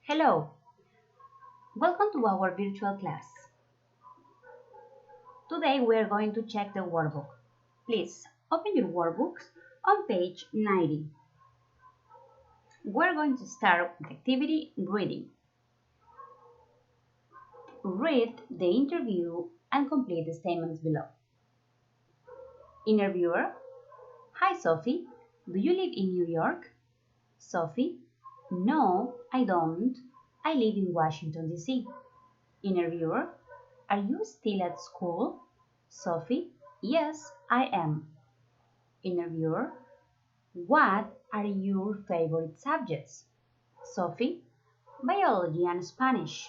Hello, welcome to our virtual class. Today we are going to check the workbook. Please open your workbooks on page 90. We're going to start with activity reading. Read the interview and complete the statements below. Interviewer: Hi Sophie, do you live in New York? Sophie: No, I don't. I live in Washington, D.C. Interviewer: Are you still at school? Sophie: Yes, I am. Interviewer: What are your favorite subjects? Sophie: Biology and Spanish.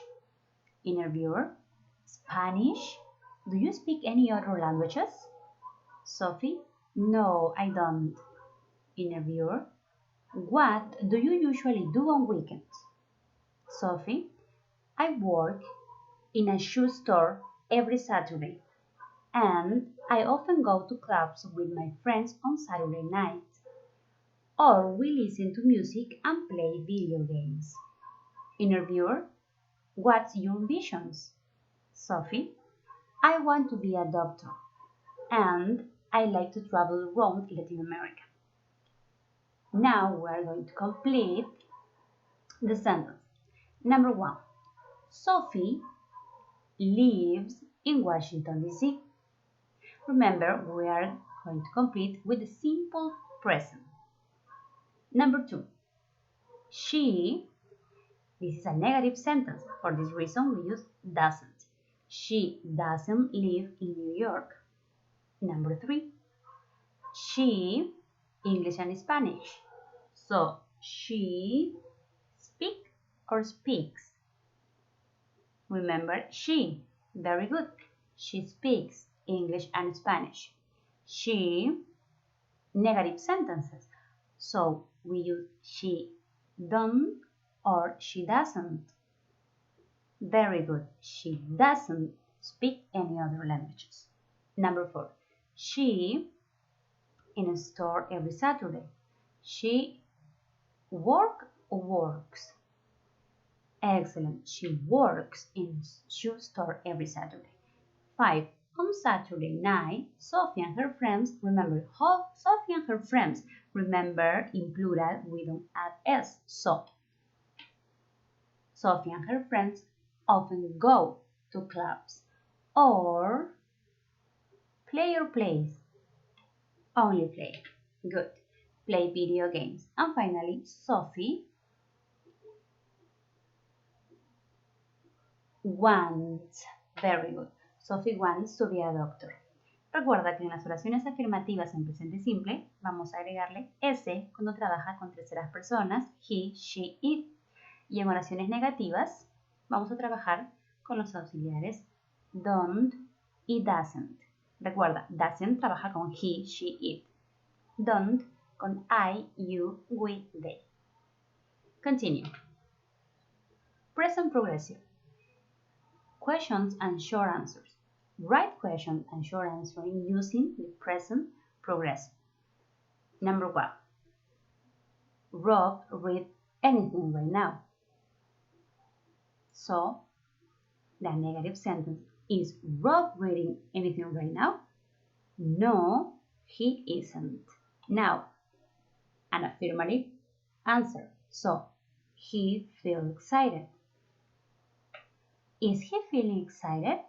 Interviewer: Spanish? Do you speak any other languages? Sophie: No, I don't. Interviewer: What do you usually do on weekends? Sophie: I work in a shoe store every Saturday, and I often go to clubs with my friends on Saturday night. Or we listen to music and play video games. Interviewer: What's your visions? Sophie: I want to be a doctor, and I like to travel around Latin America. Now we are going to complete the sentence. Number 1. Sophie lives in Washington, D.C. Remember, we are going to complete with the simple present. Number 2. This is a negative sentence. For this reason, we use doesn't. She doesn't live in New York. Number 3. She, English and Spanish. So, she speak or speaks. Remember, she. Very good. She speaks English and Spanish. She, negative sentences. So, we use she don't or she doesn't. Very good. She doesn't speak any other languages. Number 4. She in a store every Saturday. She work or works? Excellent. She works in a shoe store every Saturday. 5. On Saturday night, Sophie and her friends, remember, Sophie and her friends, remember, in plural, we don't add s, so. Sophie and her friends often go to clubs or play or plays. Only play. Good. Play video games. And finally, Sophie wants. Very good. Sophie wants to be a doctor. Recuerda que en las oraciones afirmativas en presente simple vamos a agregarle S cuando trabaja con terceras personas, he, she, it. Y en oraciones negativas vamos a trabajar con los auxiliares don't y doesn't. Recuerda, doesn't trabaja con he, she, it. Don't con I, you, we, they. Continue. Present progressive. Questions and short answers. Write question and short answering using the present progressive. Number 1. Rob read anything right now. So, the negative sentence is Rob reading anything right now? No, he isn't. Now, an affirmative answer. So, he feels excited. Is he feeling excited?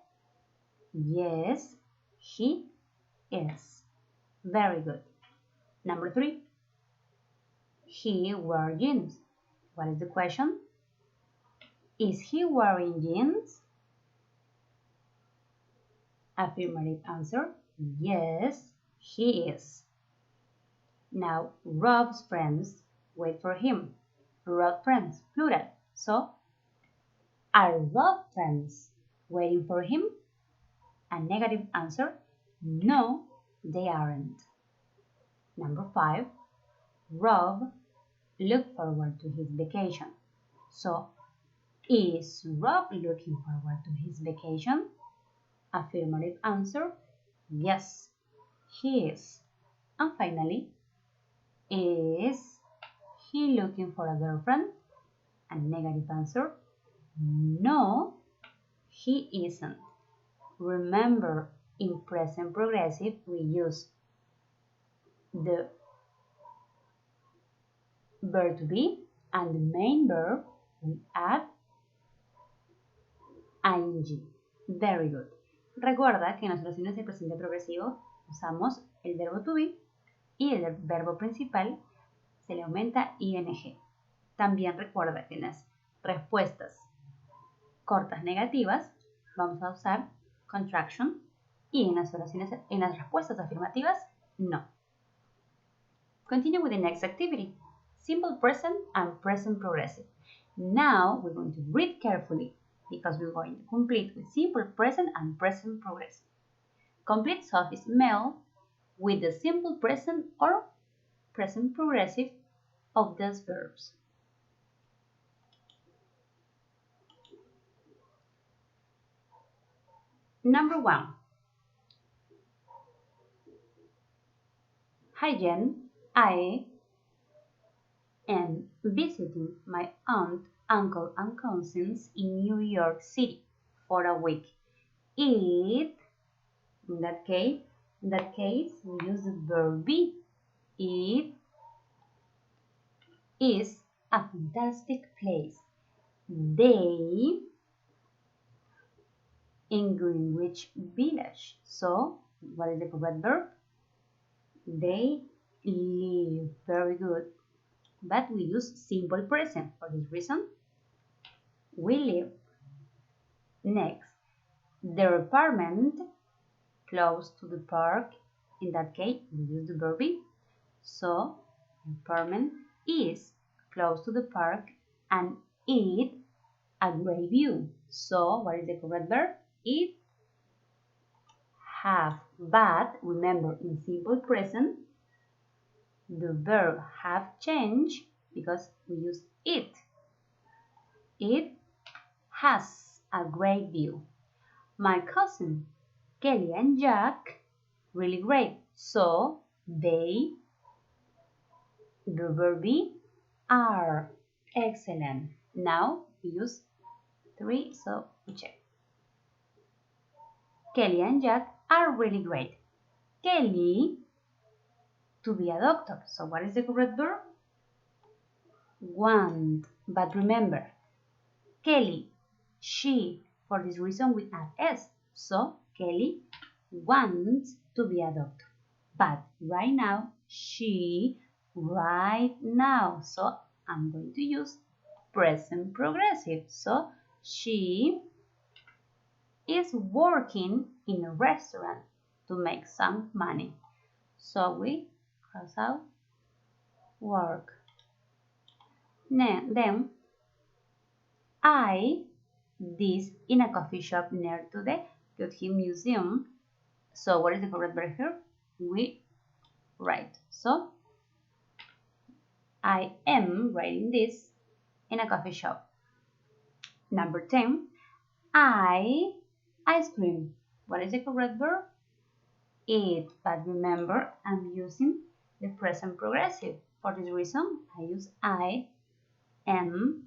Yes, he is. Very good. Number 3. He wears jeans. What is the question? Is he wearing jeans? Affirmative answer. Yes, he is. Now, Rob's friends wait for him. Rob's friends, plural. So, are Rob's friends waiting for him? A negative answer. No, they aren't. Number 5. Rob looked forward to his vacation. So, is Rob looking forward to his vacation? Affirmative answer. Yes, he is. And finally, is he looking for a girlfriend? and negative answer, no, he isn't. Remember, in present progressive, we use the verb to be and the main verb we add ing. Very good. Recuerda que en las oraciones del presente progresivo usamos el verbo to be y el verbo principal se le aumenta ing. También recuerda que en las respuestas cortas negativas vamos a usar contraction y en las respuestas afirmativas no. Continue with the next activity. Simple present and present progressive. Now we're going to read carefully because we're going to complete with simple present and present progressive. Complete Sophie's mail with the simple present or present progressive of those verbs. Number 1. Hi Jen, I am visiting my aunt, uncle, and cousins in New York City for a week. In that case, we use the verb be. It is a fantastic place. They in Greenwich Village. So, what is the correct verb? They live. Very good. But we use simple present. For this reason, we live. Next, their apartment close to the park. In that case, we use the verb be. So, the apartment is close to the park and it a great view. So, what is the correct verb? It have. But remember, in simple present, the verb have changed because we use it. It has a great view. My cousin Kelly and Jack, really great. So they, the verb be, are excellent. Now we use 3, so we check. Kelly and Jack are really great. Kelly to be a doctor. So what is the correct verb? Want. But remember, Kelly, she, for this reason we add s. So Kelly wants to be a doctor. But right now, right now. So I'm going to use present progressive. So she is working in a restaurant to make some money. So we cross out work. Then I this in a coffee shop near to the Goethe Museum. So what is the correct verb here? We write. So I am writing this in a coffee shop. Number 10. Ice cream. What is the correct verb? Eat. But remember, I'm using the present progressive. For this reason, I use I am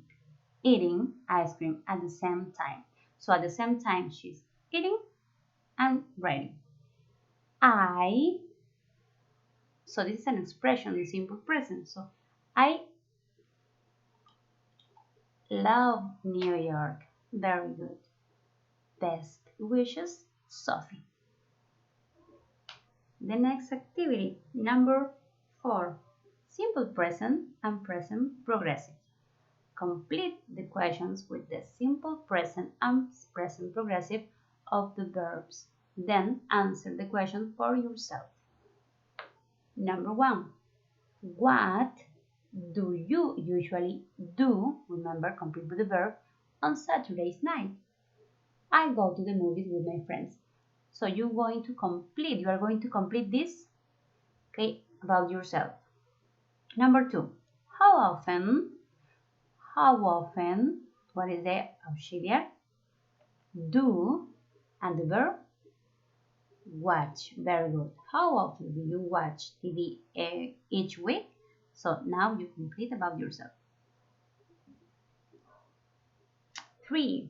eating ice cream at the same time. So at the same time, she's eating and writing. So this is an expression in simple present. So I love New York. Very good. Best wishes, Sophie. The next activity, number 4. Simple present and present progressive. Complete the questions with the simple present and present progressive of the verbs. Then answer the question for yourself. Number 1. What do you usually do? Remember, complete with the verb on Saturday's night. I go to the movies with my friends. So you are going to complete this, okay, about yourself. Number 2. How often, what is the auxiliary? Do, and the verb? Watch. Very good. How often do you watch TV each week? So now you complete about yourself. 3.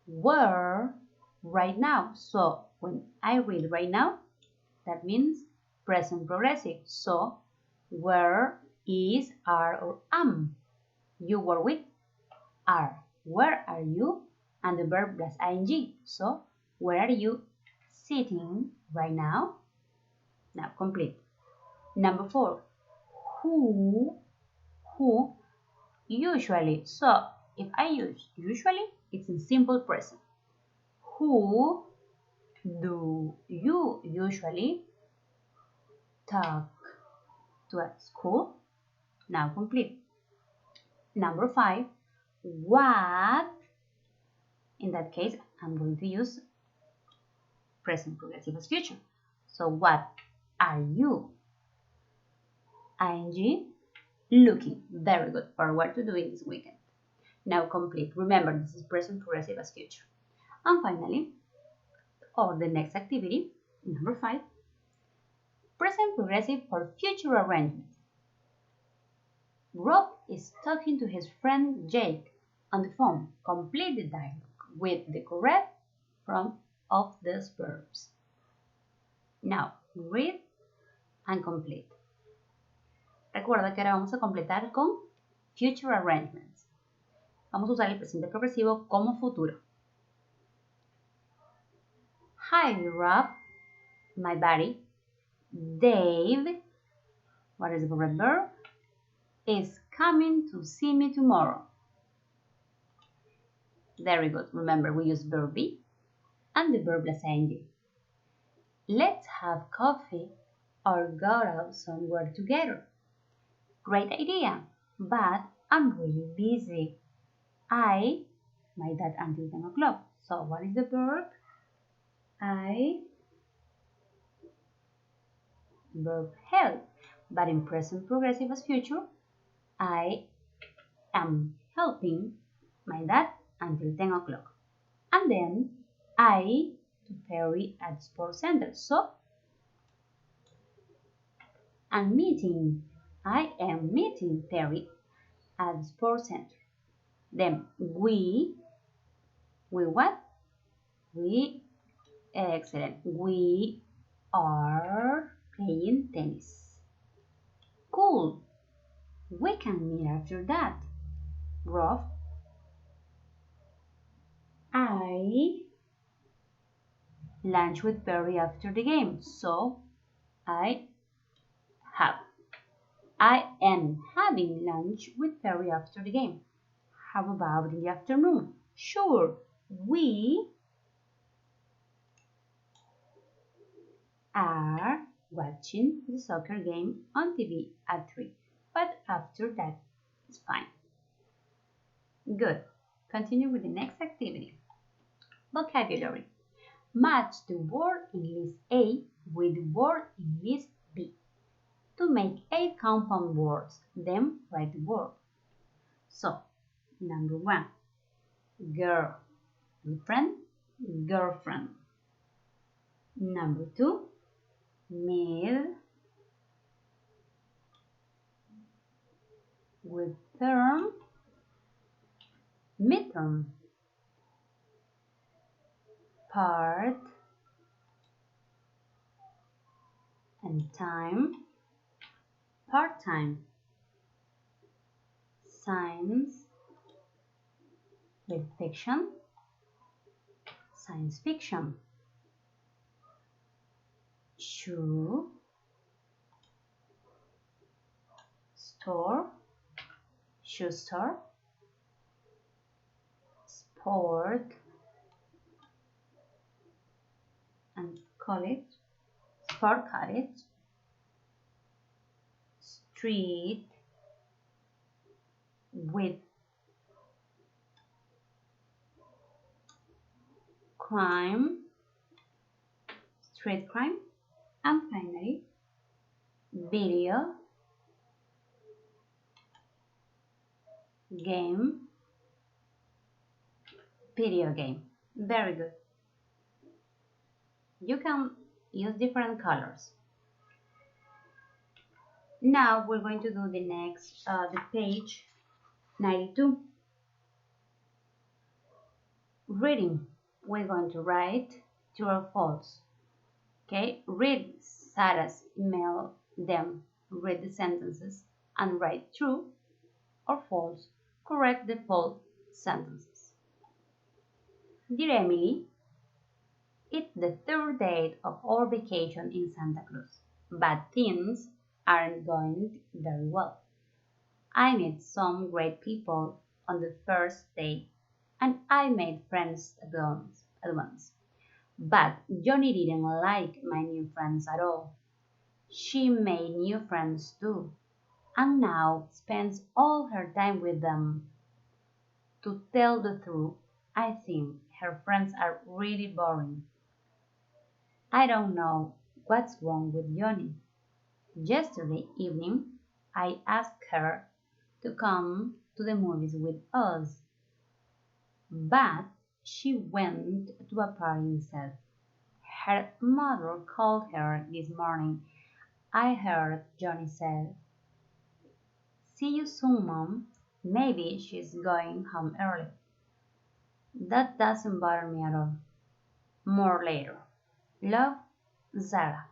Where right now. So when I read right now, that means present progressive. So where is, are, or am. You were with are. Where are you? And the verb plus ing. So where are you sitting right now? Now complete. Number 4. Who usually. So if I use usually, it's in simple present. Who do you usually talk to at school? Now complete. Number 5. What? In that case, I'm going to use present progressive as future. So what are you? ing looking. Very good. Forward to doing this weekend. Now complete. Remember, this is present progressive as future. And finally, or the next activity, number 5, present progressive for future arrangements. Rob is talking to his friend Jake on the phone. Complete the dialogue with the correct form of these verbs. Now, read and complete. Recuerda que ahora vamos a completar con future arrangements. Vamos a usar el presente progresivo como futuro. Hi, Rob, my buddy. Dave, what is the correct verb? Is coming to see me tomorrow. Very good. Remember, we use verb be and the verb plus ing. Let's have coffee or go out somewhere together. Great idea, but I'm really busy. I my dad until 10 o'clock. So what is the verb? Verb help. But in present progressive as future, I am helping my dad until 10 o'clock. And then I to Perry at sports center. So I am meeting Perry at the sports center. Then we what? Excellent. We are playing tennis. Cool. We can meet after that. Rob, I lunch with Perry after the game. So I am having lunch with Perry after the game. How about in the afternoon? Sure, we are watching the soccer game on TV at 3. But after that, it's fine. Good. Continue with the next activity. Vocabulary. Match the word in list A with the word in list B to make 8 compound words. Then write the word. So, number 1, girl, friend, girlfriend. Number 2, mid with term, midterm. Part and time, part-time. Science with fiction, science fiction. Shoe, store, shoe store. Sport and college, sport college. Street with crime, street crime. And finally, video game, video game. Very good. You can use different colors. Now we're going to do the next, the page 92. Reading. We're going to write true or false. Okay, read Sarah's email, then read the sentences and write true or false. Correct the false sentences. Dear Emily, it's the third day of our vacation in Santa Cruz, but things aren't going very well. I met some great people on the first day, and I made friends at once. But Johnny didn't like my new friends at all. She made new friends too, and now spends all her time with them. To tell the truth, I think her friends are really boring. I don't know what's wrong with Johnny. Yesterday evening, I asked her to come to the movies with us, but she went to a party instead. Her mother called her this morning. I heard Johnny say, "See you soon, Mom." Maybe she's going home early. That doesn't bother me at all. More later. Love, Zara.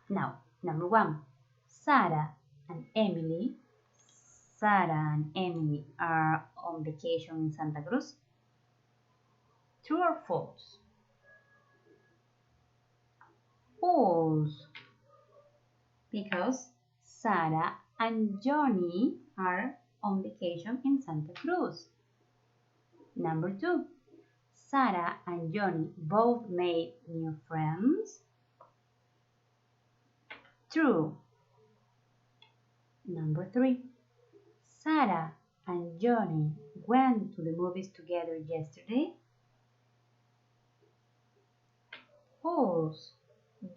Now, number one. Sarah and Emily. Sarah and Emily are on vacation in Santa Cruz. True or false? False. Because Sarah and Johnny are on vacation in Santa Cruz. Number two. Sarah and Johnny both made new friends. True. Number three. Sarah and Johnny went to the movies together yesterday. False.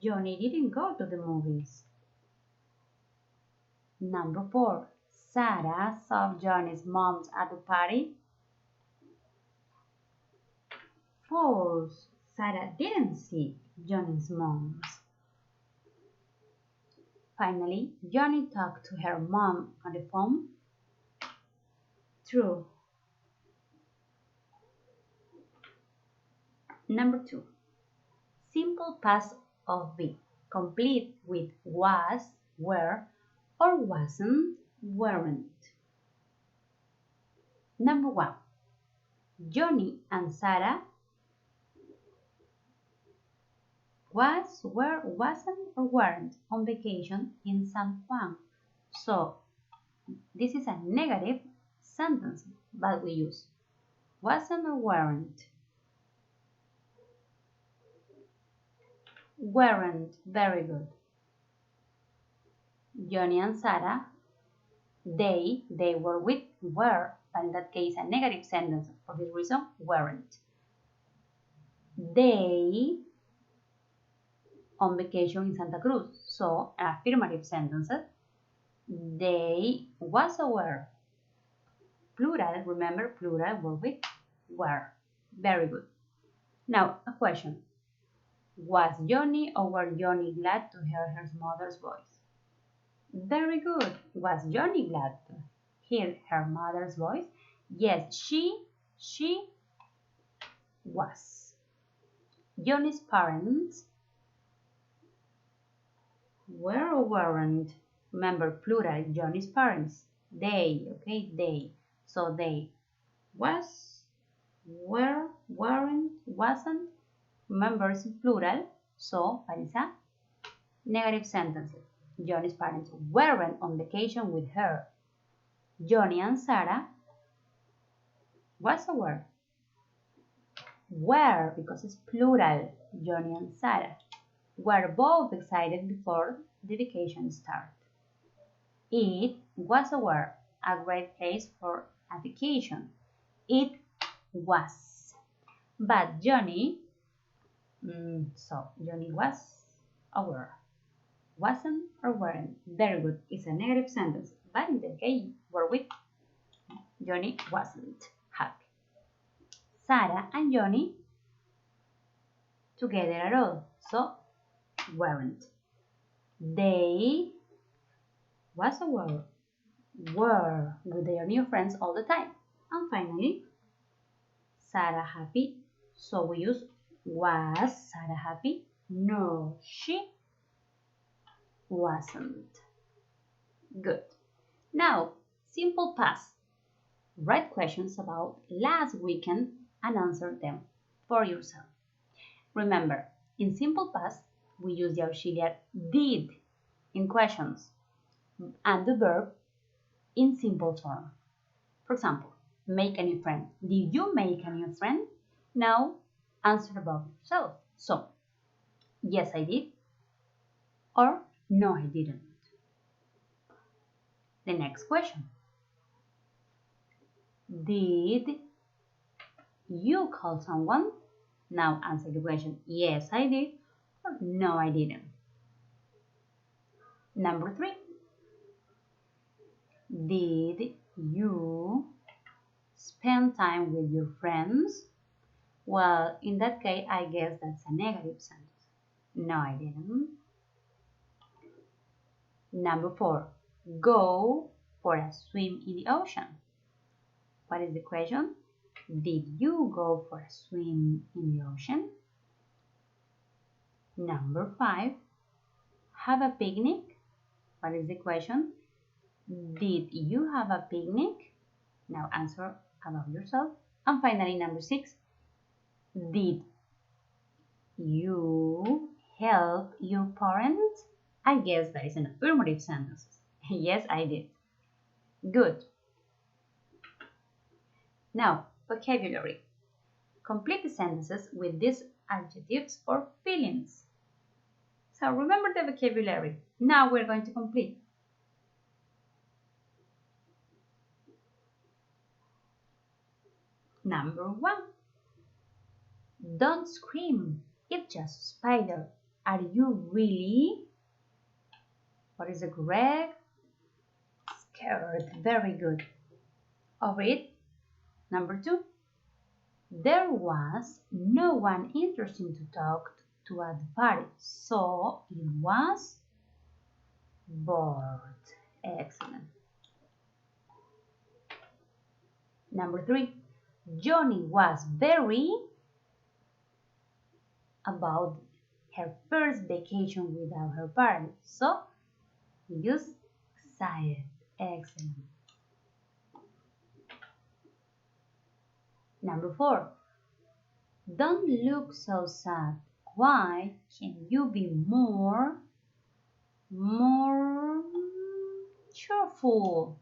Johnny didn't go to the movies. Number four. Sarah saw Johnny's mom at the party. False. Sarah didn't see Johnny's mom. Finally, Johnny talked to her mom on the phone. True. Number two. Simple past of be, complete with was, were, or wasn't, weren't. Number one. Johnny and Sarah was, were, wasn't, or weren't on vacation in San Juan. So this is a negative sentence, but we use wasn't or weren't. Weren't. Very good. Johnny and Sarah, they were with, were, but in that case a negative sentence. For this reason, weren't. They on vacation in Santa Cruz. So affirmative sentences. They was or were. Plural, remember plural were with were. Very good. Now a question. Was Johnny or were Johnny glad to hear her mother's voice? Very good. Was Johnny glad to hear her mother's voice? Yes, she was. Johnny's parents were or weren't? Remember plural, Johnny's parents. They, okay, they. So they was, were, weren't, wasn't. Remember it's plural, so that is a negative sentence. Johnny's parents weren't on vacation with her. Johnny and Sarah was or were? Were, because it's plural. Johnny and Sarah were both excited before the vacation started. It was or were a great place for a vacation. It was. But Johnny, so Johnny was or were. Wasn't or weren't. Very good. It's a negative sentence. But in the case, were with. Johnny wasn't happy. Sarah and Johnny together at all. So weren't. They was or were with their new friends all the time. And finally, Sarah happy? So we use was Sarah happy? No, she wasn't. Good. Now, simple past. Write questions about last weekend and answer them for yourself. Remember, in simple past, we use the auxiliary did in questions and the verb in simple form. For example, make a new friend. Did you make a new friend? Now, answer about yourself. So, yes, I did, or no, I didn't. The next question. Did you call someone? Now answer the question, yes, I did, or no, I didn't. Number 3. Did you spend time with your friends? Well, in that case, I guess that's a negative sentence. No, I didn't. Number 4. Go for a swim in the ocean. What is the question? Did you go for a swim in the ocean? Number 5. Have a picnic. What is the question? Did you have a picnic? Now answer about yourself. And finally, number 6. Did you help your parents? I guess that is an affirmative sentence. Yes, I did. Good. Now, vocabulary. Complete the sentences with these adjectives or feelings. So remember the vocabulary. Now we're going to complete. Number 1. Don't scream. It's just a spider. Are you really? What is the correct? Scared. Very good. Over it. Number 2. There was no one interesting to talk to at the party, so it was bored. Excellent. Number 3. Johnny was very about her first vacation without her parents, so we use excited. Excellent. Number 4. Don't look so sad. Why can you be more cheerful?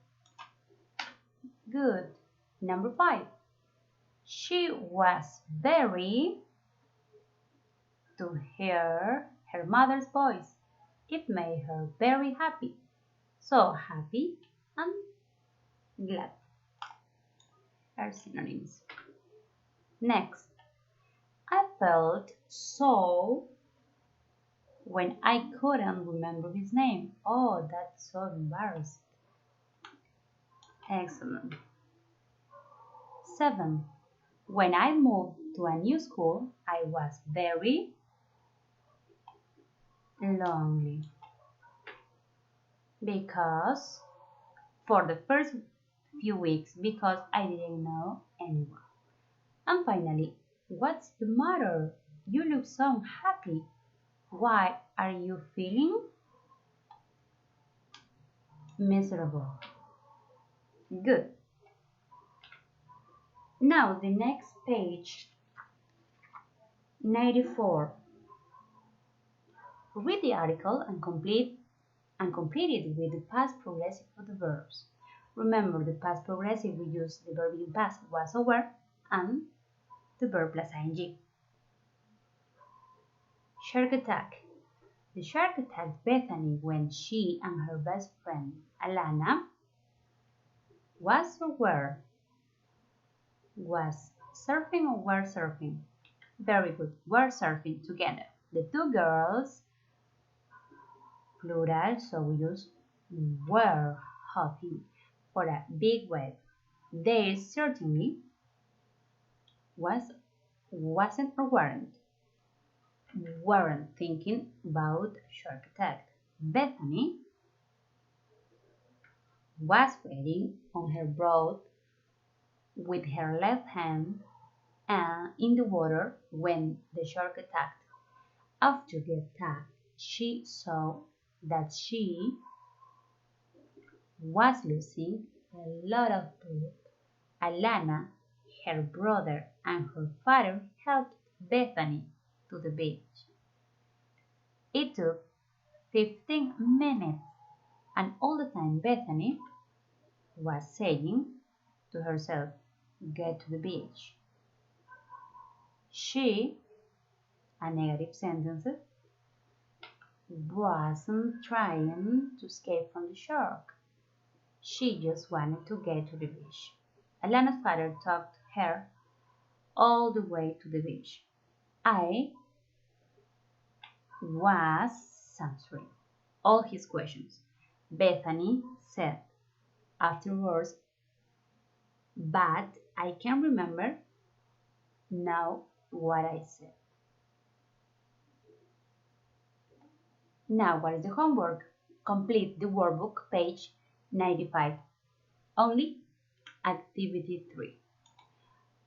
Good. Number 5. She was very to hear her mother's voice. It made her very happy. So happy and glad are synonyms. Next, I felt so when I couldn't remember his name. Oh, that's so embarrassing. Excellent. 7. When I moved to a new school, I was very lonely because for the first few weeks because I didn't know anyone. And finally, what's the matter? You look so happy. Why are you feeling miserable? Good. Now the next page, 94. Read the article and complete it with the past progressive of the verbs. Remember, the past progressive we use the verb in past was or were and the verb plus ing. Shark attack. The shark attacked Bethany when she and her best friend Alana was or were? Was surfing or were surfing? Very good. Were surfing together. The two girls, plural, so we use were hopping for a big wave. They certainly wasn't or weren't thinking about shark attack. Bethany was waiting on her boat with her left hand in the water when the shark attacked. After the attack, she saw that she was losing a lot of blood. Alana, her brother, and her father helped Bethany to the beach. It took 15 minutes, and all the time Bethany was saying to herself, "Get to the beach." She, a negative sentence, wasn't trying to escape from the shark. She just wanted to get to the beach. Alana's father talked her all the way to the beach. I was answering all his questions. Bethany said afterwards, "But I can remember now what I said." Now, what is the homework? Complete the workbook, page 95. Only activity 3.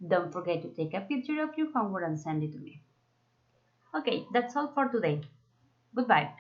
Don't forget to take a picture of your homework and send it to me. Okay, that's all for today. Goodbye.